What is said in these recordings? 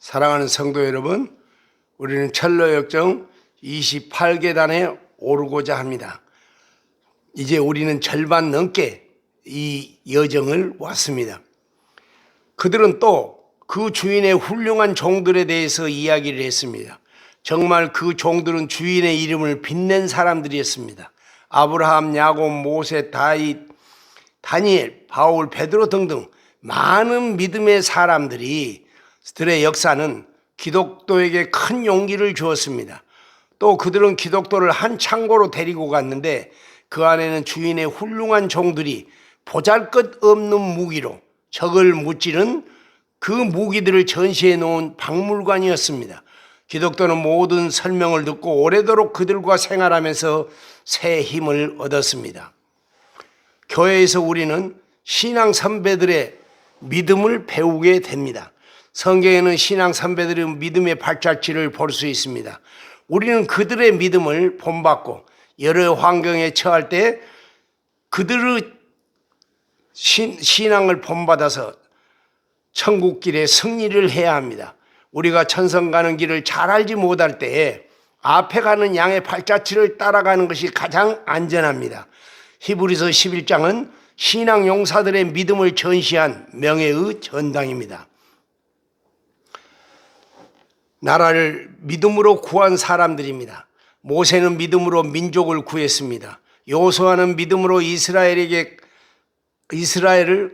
사랑하는 성도 여러분, 우리는 철로역정 28계단에 오르고자 합니다. 이제 우리는 절반 넘게 이 여정을 왔습니다. 그들은 또 그 주인의 훌륭한 종들에 대해서 이야기를 했습니다. 정말 그 종들은 주인의 이름을 빛낸 사람들이었습니다. 아브라함, 야곱, 모세, 다윗, 다니엘, 바울, 베드로 등등 많은 믿음의 사람들이 들의 역사는 기독교에게 큰 용기를 주었습니다. 또 그들은 기독교를 한 창고로 데리고 갔는데 그 안에는 주인의 훌륭한 종들이 보잘것없는 무기로 적을 무찌른 그 무기들을 전시해 놓은 박물관이었습니다. 기독교는 모든 설명을 듣고 오래도록 그들과 생활하면서 새 힘을 얻었습니다. 교회에서 우리는 신앙 선배들의 믿음을 배우게 됩니다. 성경에는 신앙 선배들의 믿음의 발자취를 볼 수 있습니다. 우리는 그들의 믿음을 본받고 여러 환경에 처할 때 그들의 신앙을 본받아서 천국길에 승리를 해야 합니다. 우리가 천성 가는 길을 잘 알지 못할 때에 앞에 가는 양의 발자취를 따라가는 것이 가장 안전합니다. 히브리서 11장은 신앙 용사들의 믿음을 전시한 명예의 전당입니다. 나라를 믿음으로 구한 사람들입니다. 모세는 믿음으로 민족을 구했습니다. 여호수아는 믿음으로 이스라엘을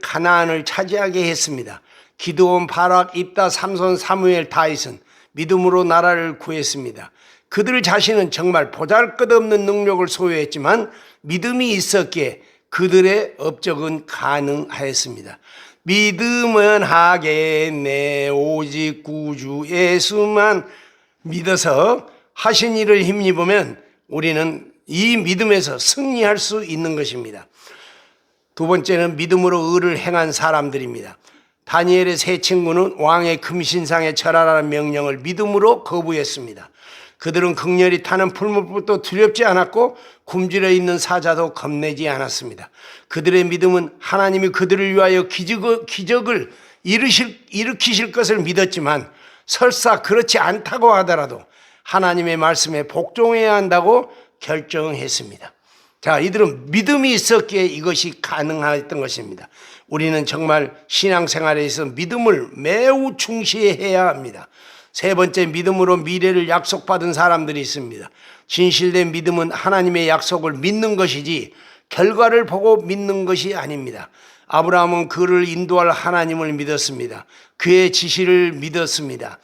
가나안을 차지하게 했습니다. 기드온, 바락, 입다, 삼손, 사무엘, 다윗은 믿음으로 나라를 구했습니다. 그들 자신은 정말 보잘것없는 능력을 소유했지만 믿음이 있었기에 그들의 업적은 가능하였습니다. 믿음은 하겠네 오직 구주 예수만 믿어서 하신 일을 힘입으면 우리는 이 믿음에서 승리할 수 있는 것입니다. 두 번째는 믿음으로 의를 행한 사람들입니다. 다니엘의 세 친구는 왕의 금신상에 절하라는 명령을 믿음으로 거부했습니다. 그들은 극렬히 타는 풀무불도 두렵지 않았고 굶주려 있는 사자도 겁내지 않았습니다. 그들의 믿음은 하나님이 그들을 위하여 기적을 일으키실 것을 믿었지만 설사 그렇지 않다고 하더라도 하나님의 말씀에 복종해야 한다고 결정했습니다. 자, 이들은 믿음이 있었기에 이것이 가능했던 것입니다. 우리는 정말 신앙생활에서 믿음을 매우 중시해야 합니다. 세 번째, 믿음으로 미래를 약속받은 사람들이 있습니다. 진실된 믿음은 하나님의 약속을 믿는 것이지 결과를 보고 믿는 것이 아닙니다. 아브라함은 그를 인도할 하나님을 믿었습니다. 그의 지시를 믿었습니다.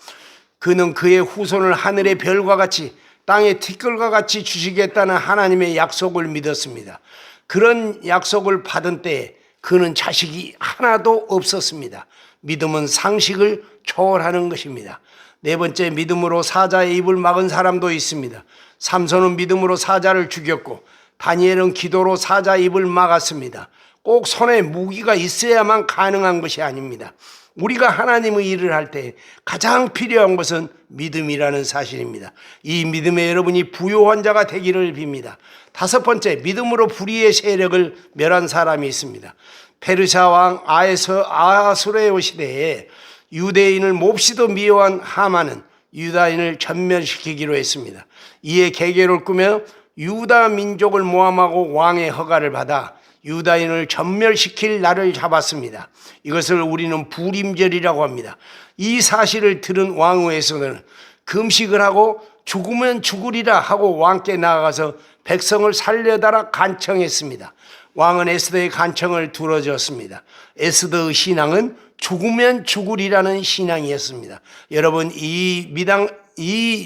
그는 그의 후손을 하늘의 별과 같이 땅의 티끌과 같이 주시겠다는 하나님의 약속을 믿었습니다. 그런 약속을 받은 때에 그는 자식이 하나도 없었습니다. 믿음은 상식을 초월하는 것입니다. 네 번째, 믿음으로 사자의 입을 막은 사람도 있습니다. 삼손은 믿음으로 사자를 죽였고 다니엘은 기도로 사자의 입을 막았습니다. 꼭 손에 무기가 있어야만 가능한 것이 아닙니다. 우리가 하나님의 일을 할 때 가장 필요한 것은 믿음이라는 사실입니다. 이 믿음에 여러분이 부요한 자가 되기를 빕니다. 다섯 번째, 믿음으로 불의의 세력을 멸한 사람이 있습니다. 페르시아 왕 아하수에로 시대에 유대인을 몹시도 미워한 하만은 유다인을 전멸시키기로 했습니다. 이에 계계를 꾸며 유다 민족을 모함하고 왕의 허가를 받아 유다인을 전멸시킬 날을 잡았습니다. 이것을 우리는 부림절이라고 합니다. 이 사실을 들은 왕후에서는 금식을 하고 죽으면 죽으리라 하고 왕께 나아가서 백성을 살려달라 간청했습니다. 왕은 에스더의 간청을 들어줬습니다. 에스더의 신앙은 죽으면 죽으리라는 신앙이었습니다. 여러분, 이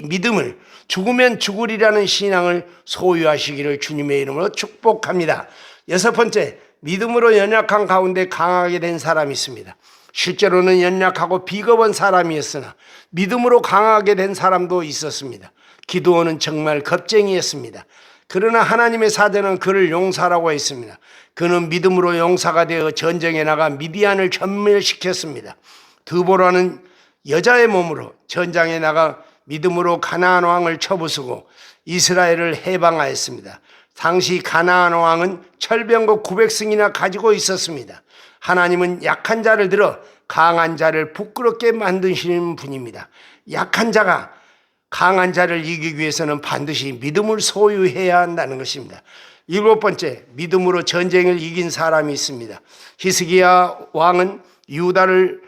믿음을 죽으면 죽으리라는 신앙을 소유하시기를 주님의 이름으로 축복합니다. 여섯 번째, 믿음으로 연약한 가운데 강하게 된 사람이 있습니다. 실제로는 연약하고 비겁한 사람이었으나 믿음으로 강하게 된 사람도 있었습니다. 기드온은 정말 겁쟁이였습니다. 그러나 하나님의 사자는 그를 용사라고 했습니다. 그는 믿음으로 용사가 되어 전쟁에 나가 미디안을 전멸시켰습니다. 드보라는 여자의 몸으로 전장에 나가 믿음으로 가나안 왕을 쳐부수고 이스라엘을 해방하였습니다. 당시 가나안 왕은 철병거 900승이나 가지고 있었습니다. 하나님은 약한 자를 들어 강한 자를 부끄럽게 만드시는 분입니다. 약한 자가 강한 자를 이기기 위해서는 반드시 믿음을 소유해야 한다는 것입니다. 일곱 번째, 믿음으로 전쟁을 이긴 사람이 있습니다. 히스기야 왕은 유다를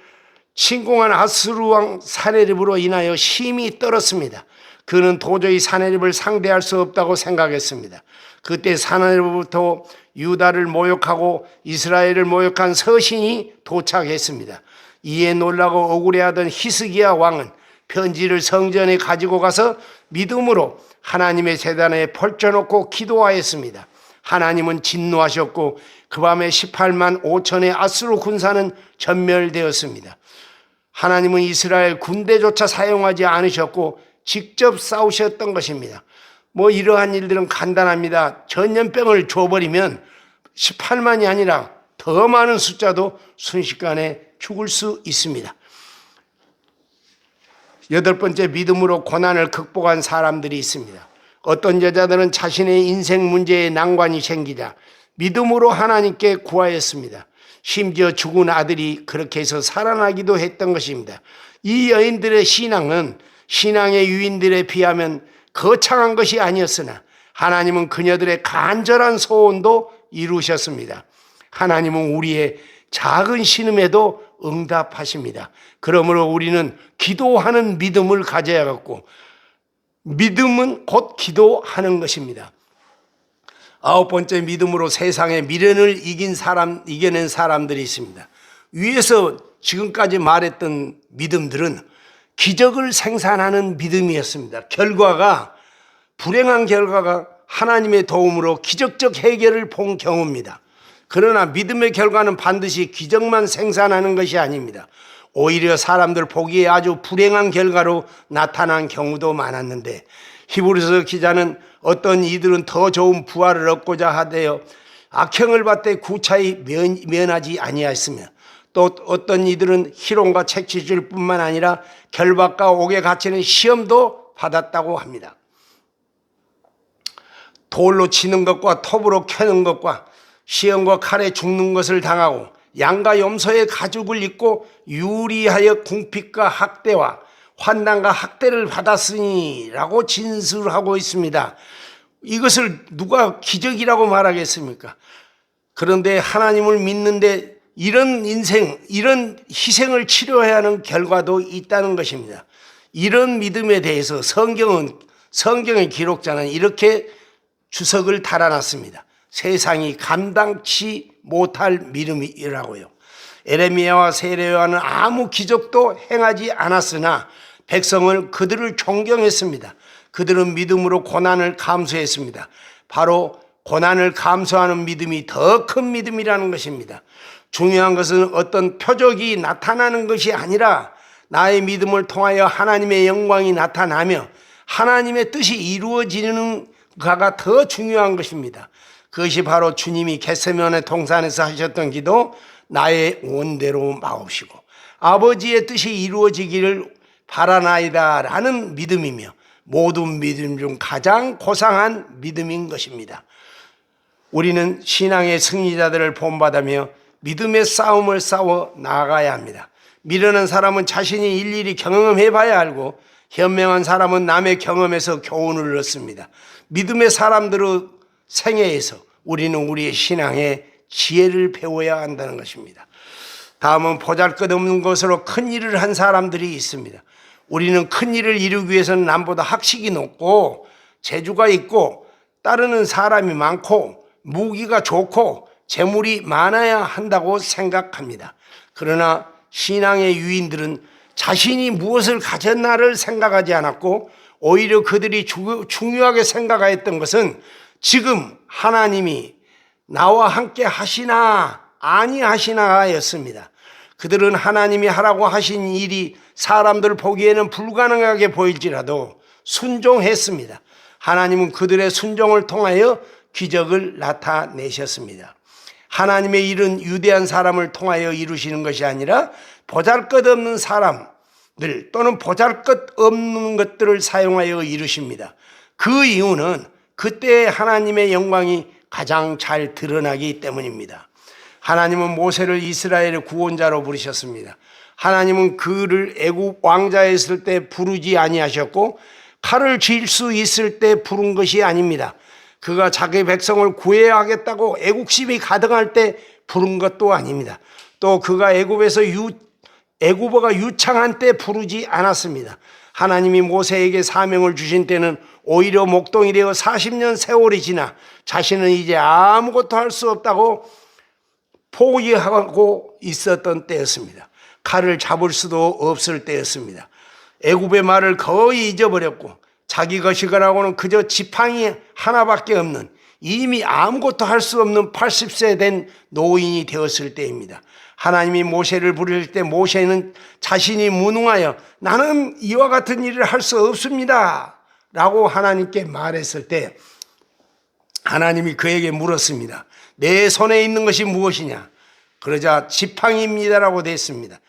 침공한 아수르 왕 사네립으로 인하여 심히 떨었습니다. 그는 도저히 사네립을 상대할 수 없다고 생각했습니다. 그때 사네립부터 유다를 모욕하고 이스라엘을 모욕한 서신이 도착했습니다. 이에 놀라고 억울해하던 히스기야 왕은 편지를 성전에 가지고 가서 믿음으로 하나님의 제단에 펼쳐놓고 기도하였습니다. 하나님은 진노하셨고 그 밤에 18만 5천의 아수르 군사는 전멸되었습니다. 하나님은 이스라엘 군대조차 사용하지 않으셨고 직접 싸우셨던 것입니다. 이러한 일들은 간단합니다. 전염병을 줘버리면 18만이 아니라 더 많은 숫자도 순식간에 죽을 수 있습니다. 여덟 번째, 믿음으로 고난을 극복한 사람들이 있습니다. 어떤 여자들은 자신의 인생 문제에 난관이 생기자 믿음으로 하나님께 구하였습니다. 심지어 죽은 아들이 그렇게 해서 살아나기도 했던 것입니다. 이 여인들의 신앙은 신앙의 유인들에 비하면 거창한 것이 아니었으나 하나님은 그녀들의 간절한 소원도 이루셨습니다. 하나님은 우리의 작은 신음에도 응답하십니다. 그러므로 우리는 기도하는 믿음을 가져야겠고, 믿음은 곧 기도하는 것입니다. 아홉 번째, 믿음으로 세상의 미련을 이겨낸 사람들이 있습니다. 위에서 지금까지 말했던 믿음들은 기적을 생산하는 믿음이었습니다. 불행한 결과가 하나님의 도움으로 기적적 해결을 본 경우입니다. 그러나 믿음의 결과는 반드시 기적만 생산하는 것이 아닙니다. 오히려 사람들 보기에 아주 불행한 결과로 나타난 경우도 많았는데, 히브리서 기자는 어떤 이들은 더 좋은 부활을 얻고자 하되어 악행을 받되 구차히 면하지 아니하였으며, 또 어떤 이들은 희롱과 채찍질 뿐만 아니라 결박과 옥에 갇히는 시험도 받았다고 합니다. 돌로 치는 것과 톱으로 캐는 것과 시험과 칼에 죽는 것을 당하고 양과 염소의 가죽을 입고 유리하여 궁핍과 학대와 환난과 학대를 받았으니라고 진술하고 있습니다. 이것을 누가 기적이라고 말하겠습니까? 그런데 하나님을 믿는데 이런 희생을 치료해야 하는 결과도 있다는 것입니다. 이런 믿음에 대해서 성경의 기록자는 이렇게 주석을 달아놨습니다. 세상이 감당치 못할 믿음이라고요. 에레미야와 세례요한은 아무 기적도 행하지 않았으나 백성을 그들을 존경했습니다. 그들은 믿음으로 고난을 감수했습니다. 바로 고난을 감수하는 믿음이 더 큰 믿음이라는 것입니다. 중요한 것은 어떤 표적이 나타나는 것이 아니라 나의 믿음을 통하여 하나님의 영광이 나타나며 하나님의 뜻이 이루어지는가가 더 중요한 것입니다. 그것이 바로 주님이 겟세마네 동산에서 하셨던 기도, 나의 원대로 마옵시고 아버지의 뜻이 이루어지기를 바라나이다 라는 믿음이며 모든 믿음 중 가장 고상한 믿음인 것입니다. 우리는 신앙의 승리자들을 본받으며 믿음의 싸움을 싸워 나아가야 합니다. 미련한 사람은 자신이 일일이 경험해 봐야 알고 현명한 사람은 남의 경험에서 교훈을 얻습니다. 믿음의 사람들의 생애에서 우리는 우리의 신앙의 지혜를 배워야 한다는 것입니다. 다음은 보잘것없는 것으로 큰 일을 한 사람들이 있습니다. 우리는 큰 일을 이루기 위해서는 남보다 학식이 높고 재주가 있고 따르는 사람이 많고 무기가 좋고 재물이 많아야 한다고 생각합니다. 그러나 신앙의 유인들은 자신이 무엇을 가졌나를 생각하지 않았고 오히려 그들이 중요하게 생각했던 것은 지금 하나님이 나와 함께 하시나 아니하시나 였습니다. 그들은 하나님이 하라고 하신 일이 사람들 보기에는 불가능하게 보일지라도 순종했습니다. 하나님은 그들의 순종을 통하여 기적을 나타내셨습니다. 하나님의 일은 유대한 사람을 통하여 이루시는 것이 아니라 보잘것없는 사람들 또는 보잘것없는 것들을 사용하여 이루십니다. 그 이유는 그때 하나님의 영광이 가장 잘 드러나기 때문입니다. 하나님은 모세를 이스라엘의 구원자로 부르셨습니다. 하나님은 그를 애굽 왕자였을 때 부르지 아니하셨고 칼을 쥘 수 있을 때 부른 것이 아닙니다. 그가 자기 백성을 구해야 하겠다고 애국심이 가득할 때 부른 것도 아닙니다. 또 그가 애굽에서 애굽어가 유창한 때 부르지 않았습니다. 하나님이 모세에게 사명을 주신 때는 오히려 목동이 되어 40년 세월이 지나 자신은 이제 아무것도 할 수 없다고 포기하고 있었던 때였습니다. 칼을 잡을 수도 없을 때였습니다. 애굽의 말을 거의 잊어버렸고 자기 것이거라고는 그저 지팡이 하나밖에 없는 이미 아무것도 할 수 없는 80세 된 노인이 되었을 때입니다. 하나님이 모세를 부르실 때 모세는 자신이 무능하여 나는 이와 같은 일을 할 수 없습니다 라고 하나님께 말했을 때 하나님이 그에게 물었습니다. 내 손에 있는 것이 무엇이냐? 그러자 지팡이입니다라고 됐습니다.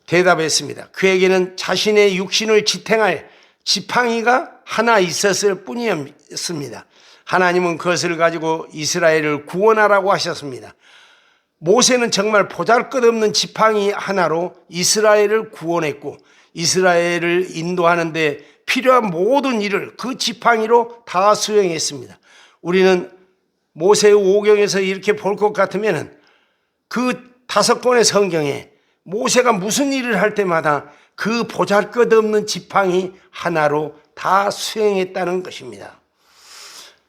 대답했습니다. 그에게는 자신의 육신을 지탱할 지팡이가 하나 있었을 뿐이었습니다. 하나님은 그것을 가지고 이스라엘을 구원하라고 하셨습니다. 모세는 정말 보잘것없는 지팡이 하나로 이스라엘을 구원했고 이스라엘을 인도하는데 필요한 모든 일을 그 지팡이로 다 수행했습니다. 우리는 모세의 오경에서 이렇게 볼 것 같으면 그 5권의 성경에 모세가 무슨 일을 할 때마다 그 보잘것없는 지팡이 하나로 다 수행했다는 것입니다.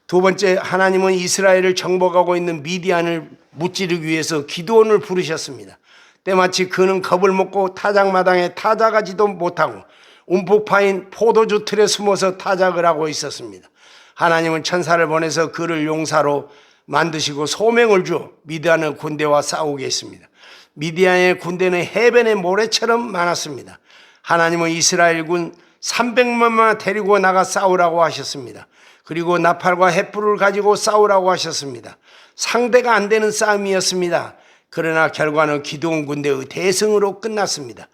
두 번째, 하나님은 이스라엘을 정복하고 있는 미디안을 무찌르기 위해서 기드온을 부르셨습니다. 때마치 그는 겁을 먹고 타작마당에 타작하지도 못하고 움푹 파인 포도주 틀에 숨어서 타작을 하고 있었습니다. 하나님은 천사를 보내서 그를 용사로 만드시고 소명을 주어 미디안의 군대와 싸우게 했습니다. 미디안의 군대는 해변의 모래처럼 많았습니다. 하나님은 이스라엘군 300만만 데리고 나가 싸우라고 하셨습니다. 그리고 나팔과 횃불을 가지고 싸우라고 하셨습니다. 상대가 안 되는 싸움이었습니다. 그러나 결과는 기드온 군대의 대승으로 끝났습니다.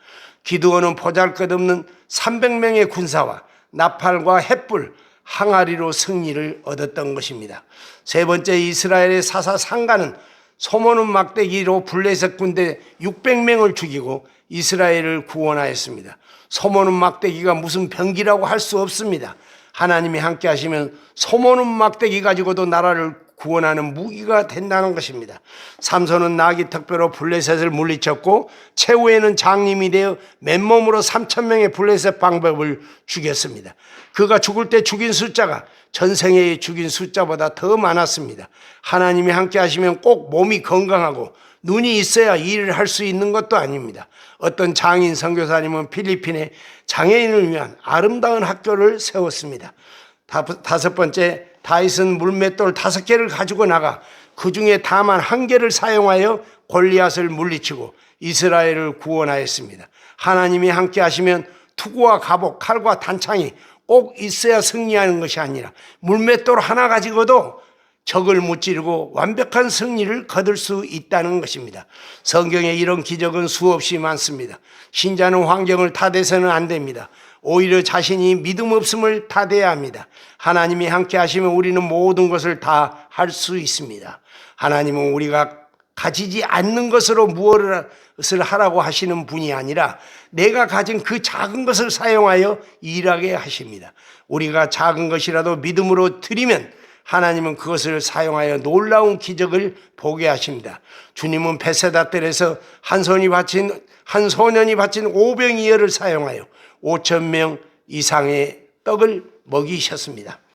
기드온은 보잘것없는 300명의 군사와 나팔과 횃불, 항아리로 승리를 얻었던 것입니다. 세 번째, 이스라엘의 사사상가는 소모는 막대기로 블레셋 군대 600명을 죽이고 이스라엘을 구원하였습니다. 소모는 막대기가 무슨 병기라고 할 수 없습니다. 하나님이 함께 하시면 소모는 막대기 가지고도 나라를 구원하는 무기가 된다는 것입니다. 삼손은 나귀 턱뼈로 블레셋을 물리쳤고 최후에는 장님이 되어 맨몸으로 3,000명의 블레셋 방법을 죽였습니다. 그가 죽을 때 죽인 숫자가 전생에 죽인 숫자보다 더 많았습니다. 하나님이 함께 하시면 꼭 몸이 건강하고 눈이 있어야 일을 할 수 있는 것도 아닙니다. 어떤 장인 선교사님은 필리핀에 장애인을 위한 아름다운 학교를 세웠습니다. 다섯 번째, 다윗은 물맷돌 5개를 가지고 나가 그 중에 다만 1개를 사용하여 골리앗을 물리치고 이스라엘을 구원하였습니다. 하나님이 함께 하시면 투구와 갑옷, 칼과 단창이 꼭 있어야 승리하는 것이 아니라 물맷돌 하나 가지고도 적을 무찌르고 완벽한 승리를 거둘 수 있다는 것입니다. 성경에 이런 기적은 수없이 많습니다. 신자는 환경을 탓해서는 안 됩니다. 오히려 자신이 믿음 없음을 탓해야 합니다. 하나님이 함께 하시면 우리는 모든 것을 다 할 수 있습니다. 하나님은 우리가 가지지 않는 것으로 무엇을 하라고 하시는 분이 아니라 내가 가진 그 작은 것을 사용하여 일하게 하십니다. 우리가 작은 것이라도 믿음으로 드리면 하나님은 그것을 사용하여 놀라운 기적을 보게 하십니다. 주님은 베세다 뜰에서 한 소년이 바친 5병이어를 사용하여 5,000명 이상의 떡을 먹이셨습니다.